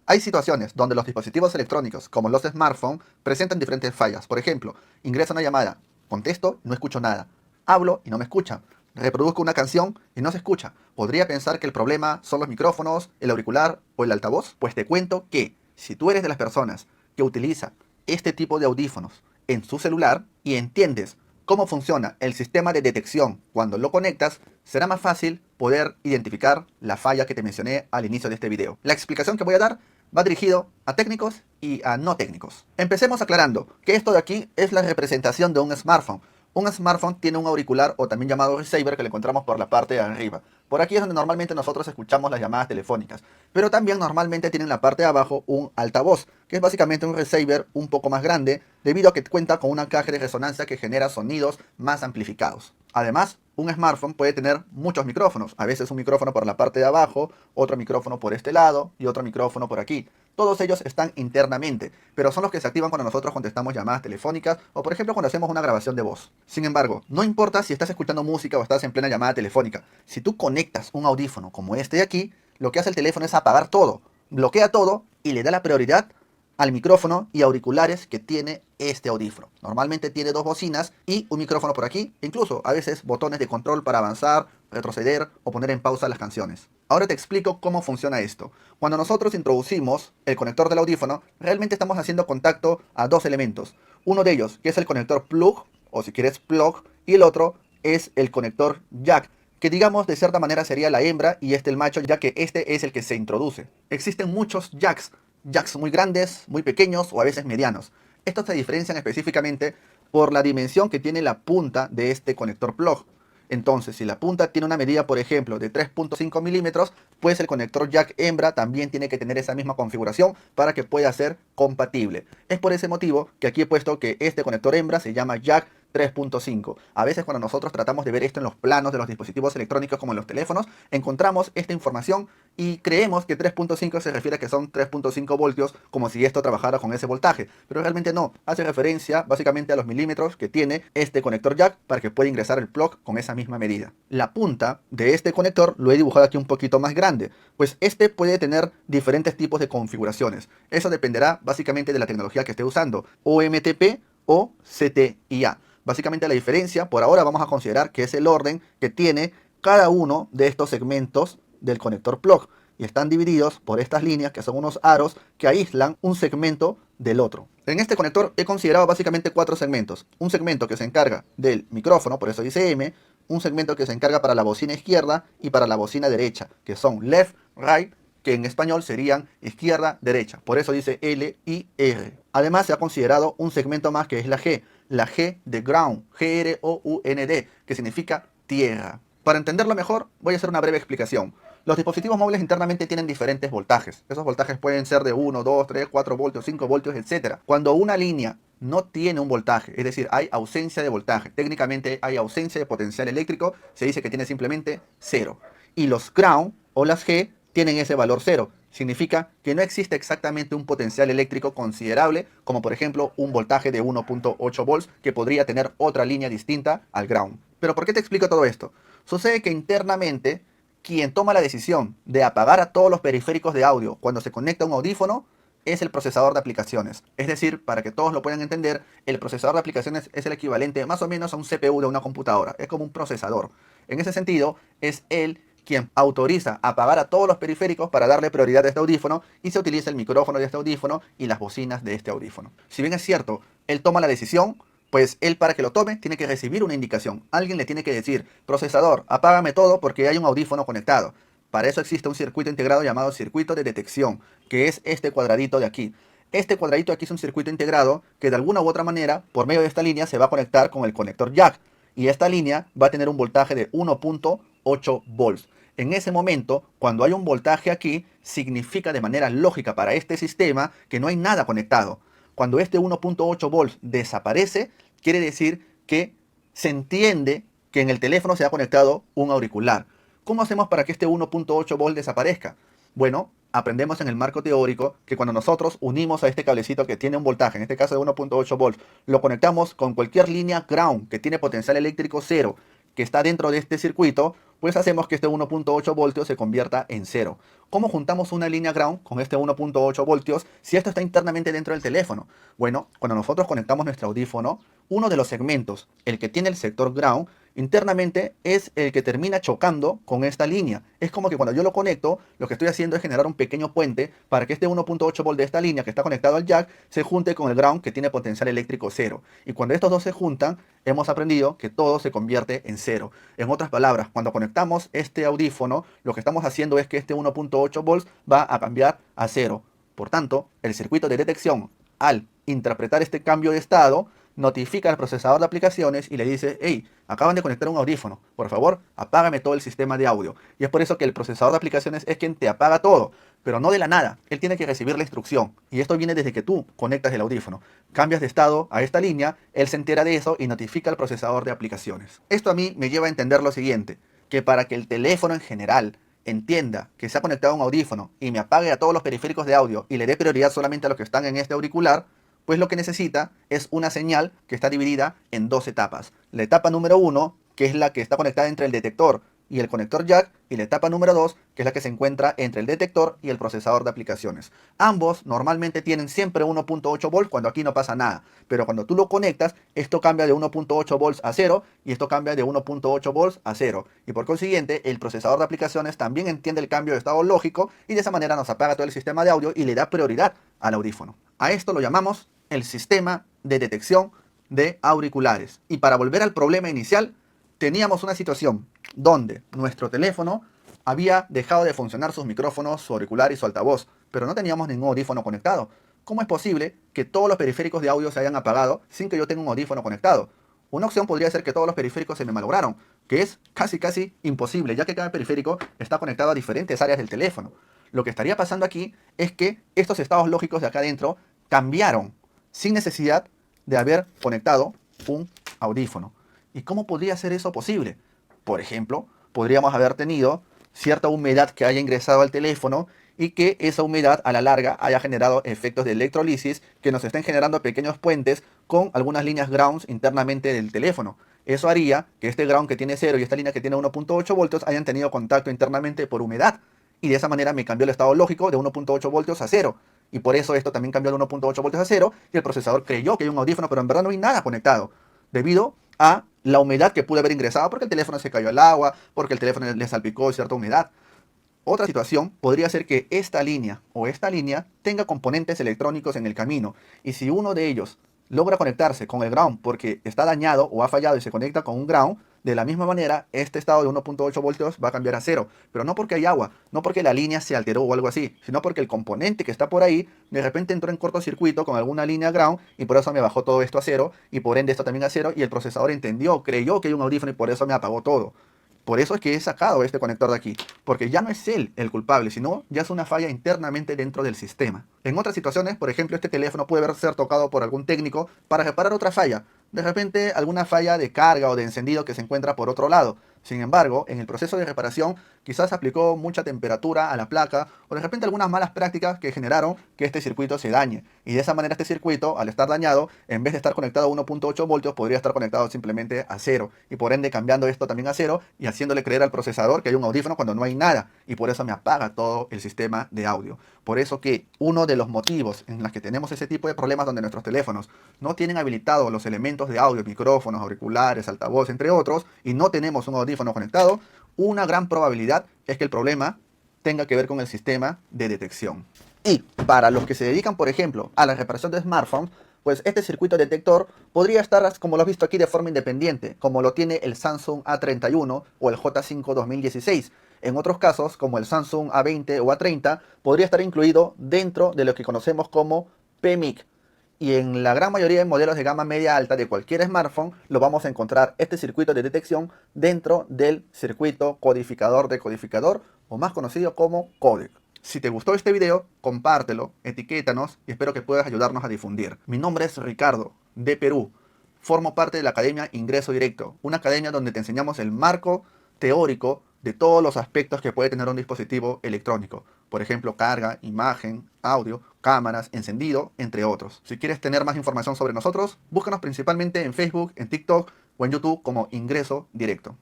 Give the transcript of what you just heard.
Hay situaciones donde los dispositivos electrónicos, como los smartphones, presentan diferentes fallas. Por ejemplo, ingreso una llamada, contesto, no escucho nada. Hablo y no me escucha. Reproduzco una canción y no se escucha. ¿Podría pensar que el problema son los micrófonos, el auricular o el altavoz? Pues te cuento que si tú eres de las personas que utiliza este tipo de audífonos en su celular y entiendes cómo funciona el sistema de detección cuando lo conectas, será más fácil poder identificar la falla que te mencioné al inicio de este video. La explicación que voy a dar va dirigido a técnicos y a no técnicos. Empecemos aclarando que esto de aquí es la representación de un smartphone. Un smartphone tiene un auricular o también llamado receiver que le encontramos por la parte de arriba. Por aquí es donde normalmente nosotros escuchamos las llamadas telefónicas. Pero también normalmente tiene en la parte de abajo un altavoz, que es básicamente un receiver un poco más grande, debido a que cuenta con una caja de resonancia que genera sonidos más amplificados. Además, un smartphone puede tener muchos micrófonos, a veces un micrófono por la parte de abajo, otro micrófono por este lado y otro micrófono por aquí. Todos ellos están internamente, pero son los que se activan cuando nosotros contestamos llamadas telefónicas o por ejemplo cuando hacemos una grabación de voz. Sin embargo, no importa si estás escuchando música o estás en plena llamada telefónica, si tú conectas un audífono como este de aquí, lo que hace el teléfono es apagar todo, bloquea todo y le da la prioridad al micrófono y auriculares que tiene este audífono. Normalmente tiene dos bocinas y un micrófono por aquí, e incluso a veces botones de control para avanzar, retroceder o poner en pausa las canciones. Ahora te explico cómo funciona esto. Cuando nosotros introducimos el conector del audífono, realmente estamos haciendo contacto a dos elementos. Uno de ellos, que es el conector plug, o si quieres plug, y el otro es el conector jack, que digamos de cierta manera sería la hembra y este el macho, ya que este es el que se introduce. Existen muchos jacks muy grandes, muy pequeños o a veces medianos. Estos se diferencian específicamente por la dimensión que tiene la punta de este conector plug. Entonces, si la punta tiene una medida, por ejemplo, de 3.5 milímetros, pues el conector jack hembra también tiene que tener esa misma configuración para que pueda ser compatible. Es por ese motivo que aquí he puesto que este conector hembra se llama jack 3.5. A veces cuando nosotros tratamos de ver esto en los planos de los dispositivos electrónicos como en los teléfonos, encontramos esta información y creemos que 3.5 se refiere a que son 3.5 voltios como si esto trabajara con ese voltaje, pero realmente no, hace referencia básicamente a los milímetros que tiene este conector jack para que pueda ingresar el plug con esa misma medida. La punta de este conector lo he dibujado aquí un poquito más grande, pues este puede tener diferentes tipos de configuraciones. Eso dependerá básicamente de la tecnología que esté usando, OMTP o CTIA. Básicamente la diferencia, por ahora vamos a considerar que es el orden que tiene cada uno de estos segmentos del conector plug. Y están divididos por estas líneas que son unos aros que aíslan un segmento del otro. En este conector he considerado básicamente cuatro segmentos. Un segmento que se encarga del micrófono, por eso dice M. Un segmento que se encarga para la bocina izquierda y para la bocina derecha, que son left, right, que en español serían izquierda, derecha. Por eso dice L y R. Además se ha considerado un segmento más que es la G de ground, Ground, que significa tierra. Para entenderlo mejor, voy a hacer una breve explicación. Los dispositivos móviles internamente tienen diferentes voltajes. Esos voltajes pueden ser de 1, 2, 3, 4 voltios, 5 voltios, etc. Cuando una línea no tiene un voltaje, es decir, hay ausencia de voltaje, técnicamente hay ausencia de potencial eléctrico, se dice que tiene simplemente 0. Y los ground o las G tienen ese valor 0. Significa que no existe exactamente un potencial eléctrico considerable, como por ejemplo un voltaje de 1.8 volts que podría tener otra línea distinta al ground. Pero ¿por qué te explico todo esto? Sucede que internamente quien toma la decisión de apagar a todos los periféricos de audio cuando se conecta a un audífono es el procesador de aplicaciones. Es decir, para que todos lo puedan entender, el procesador de aplicaciones es el equivalente más o menos a un CPU de una computadora. Es como un procesador. En ese sentido, es él quien autoriza apagar a todos los periféricos para darle prioridad a este audífono y se utiliza el micrófono de este audífono y las bocinas de este audífono. Si bien es cierto, él toma la decisión, pues él para que lo tome tiene que recibir una indicación. Alguien le tiene que decir, procesador, apágame todo porque hay un audífono conectado. Para eso existe un circuito integrado llamado circuito de detección, que es este cuadradito de aquí. Este cuadradito aquí es un circuito integrado que de alguna u otra manera, por medio de esta línea, se va a conectar con el conector jack. Y esta línea va a tener un voltaje de 1.8 volts. En ese momento, cuando hay un voltaje aquí, significa de manera lógica para este sistema que no hay nada conectado. Cuando este 1.8 volts desaparece, quiere decir que se entiende que en el teléfono se ha conectado un auricular. ¿Cómo hacemos para que este 1.8 volts desaparezca? Bueno, aprendemos en el marco teórico que cuando nosotros unimos a este cablecito que tiene un voltaje, en este caso de 1.8 volts, lo conectamos con cualquier línea ground que tiene potencial eléctrico cero, que está dentro de este circuito, pues hacemos que este 1.8 voltios se convierta en cero. ¿Cómo juntamos una línea ground con este 1.8 voltios si esto está internamente dentro del teléfono? Bueno, cuando nosotros conectamos nuestro audífono, uno de los segmentos, el que tiene el sector ground, internamente es el que termina chocando con esta línea. Es como que cuando yo lo conecto, lo que estoy haciendo es generar un pequeño puente para que este 1.8 volt de esta línea que está conectado al jack se junte con el ground que tiene potencial eléctrico cero. Y cuando estos dos se juntan, hemos aprendido que todo se convierte en cero. En otras palabras, cuando conectamos este audífono, lo que estamos haciendo es que este 1.8 volts va a cambiar a cero. Por tanto, el circuito de detección, al interpretar este cambio de estado, notifica al procesador de aplicaciones y le dice: hey, acaban de conectar un audífono, por favor, apágame todo el sistema de audio. Y es por eso que el procesador de aplicaciones es quien te apaga todo, pero no de la nada. Él tiene que recibir la instrucción, y esto viene desde que tú conectas el audífono. Cambias de estado a esta línea, él se entera de eso y notifica al procesador de aplicaciones. Esto a mí me lleva a entender lo siguiente, que para que el teléfono en general entienda que se ha conectado a un audífono y me apague a todos los periféricos de audio y le dé prioridad solamente a los que están en este auricular, pues lo que necesita es una señal que está dividida en dos etapas. La etapa número 1, que es la que está conectada entre el detector y el conector jack, y la etapa número 2, que es la que se encuentra entre el detector y el procesador de aplicaciones. Ambos normalmente tienen siempre 1.8 volts cuando aquí no pasa nada, pero cuando tú lo conectas, esto cambia de 1.8 volts a 0 y esto cambia de 1.8 volts a 0. Y por consiguiente, el procesador de aplicaciones también entiende el cambio de estado lógico y de esa manera nos apaga todo el sistema de audio y le da prioridad al audífono. A esto lo llamamos el sistema de detección de auriculares. Y para volver al problema inicial, teníamos una situación donde nuestro teléfono había dejado de funcionar sus micrófonos, su auricular y su altavoz, pero no teníamos ningún audífono conectado. ¿Cómo es posible que todos los periféricos de audio se hayan apagado sin que yo tenga un audífono conectado? Una opción podría ser que todos los periféricos se me malograron, que es casi imposible, ya que cada periférico está conectado a diferentes áreas del teléfono. Lo que estaría pasando aquí es que estos estados lógicos de acá adentro cambiaron sin necesidad de haber conectado un audífono. ¿Y cómo podría ser eso posible? Por ejemplo, podríamos haber tenido cierta humedad que haya ingresado al teléfono y que esa humedad a la larga haya generado efectos de electrolisis que nos estén generando pequeños puentes con algunas líneas grounds internamente del teléfono. Eso haría que este ground que tiene 0 y esta línea que tiene 1.8 voltios hayan tenido contacto internamente por humedad. Y de esa manera me cambió el estado lógico de 1.8 voltios a 0. Y por eso esto también cambió de 1.8 voltios a 0 y el procesador creyó que hay un audífono, pero en verdad no hay nada conectado, debido a la humedad que pudo haber ingresado porque el teléfono se cayó al agua, porque el teléfono le salpicó cierta humedad. Otra situación podría ser que esta línea o esta línea tenga componentes electrónicos en el camino, y si uno de ellos logra conectarse con el ground porque está dañado o ha fallado y se conecta con un ground, de la misma manera este estado de 1.8 voltios va a cambiar a 0, pero no porque hay agua, no porque la línea se alteró o algo así, sino porque el componente que está por ahí de repente entró en cortocircuito con alguna línea ground y por eso me bajó todo esto a 0 y por ende esto también a 0 y el procesador entendió, creyó que hay un audífono y por eso me apagó todo. Por eso es que he sacado este conector de aquí, porque ya no es él el culpable, sino ya es una falla internamente dentro del sistema. En otras situaciones, por ejemplo, este teléfono puede haber ser tocado por algún técnico para reparar otra falla. De repente, alguna falla de carga o de encendido que se encuentra por otro lado. Sin embargo, en el proceso de reparación, quizás aplicó mucha temperatura a la placa o de repente algunas malas prácticas que generaron que este circuito se dañe. Y de esa manera este circuito, al estar dañado, en vez de estar conectado a 1.8 voltios, podría estar conectado simplemente a 0. Y por ende cambiando esto también a 0 y haciéndole creer al procesador que hay un audífono cuando no hay nada. Y por eso me apaga todo el sistema de audio. Por eso que uno de los motivos en los que tenemos ese tipo de problemas donde nuestros teléfonos no tienen habilitados los elementos de audio, micrófonos, auriculares, altavoz, entre otros, y no tenemos un audífono conectado, una gran probabilidad es que el problema tenga que ver con el sistema de detección. Y para los que se dedican, por ejemplo, a la reparación de smartphones, pues este circuito detector podría estar, como lo has visto aquí, de forma independiente, como lo tiene el Samsung A31 o el J5 2016. En otros casos, como el Samsung A20 o A30, podría estar incluido dentro de lo que conocemos como PMIC. Y en la gran mayoría de modelos de gama media alta de cualquier smartphone, lo vamos a encontrar este circuito de detección dentro del circuito codificador de codificador, o más conocido como codec. Si te gustó este video, compártelo, etiquétanos y espero que puedas ayudarnos a difundir. Mi nombre es Ricardo, de Perú. Formo parte de la Academia Ingreso Directo, una academia donde te enseñamos el marco teórico de todos los aspectos que puede tener un dispositivo electrónico. Por ejemplo, carga, imagen, audio, cámaras, encendido, entre otros. Si quieres tener más información sobre nosotros, búscanos principalmente en Facebook, en TikTok o en YouTube como Ingreso Directo.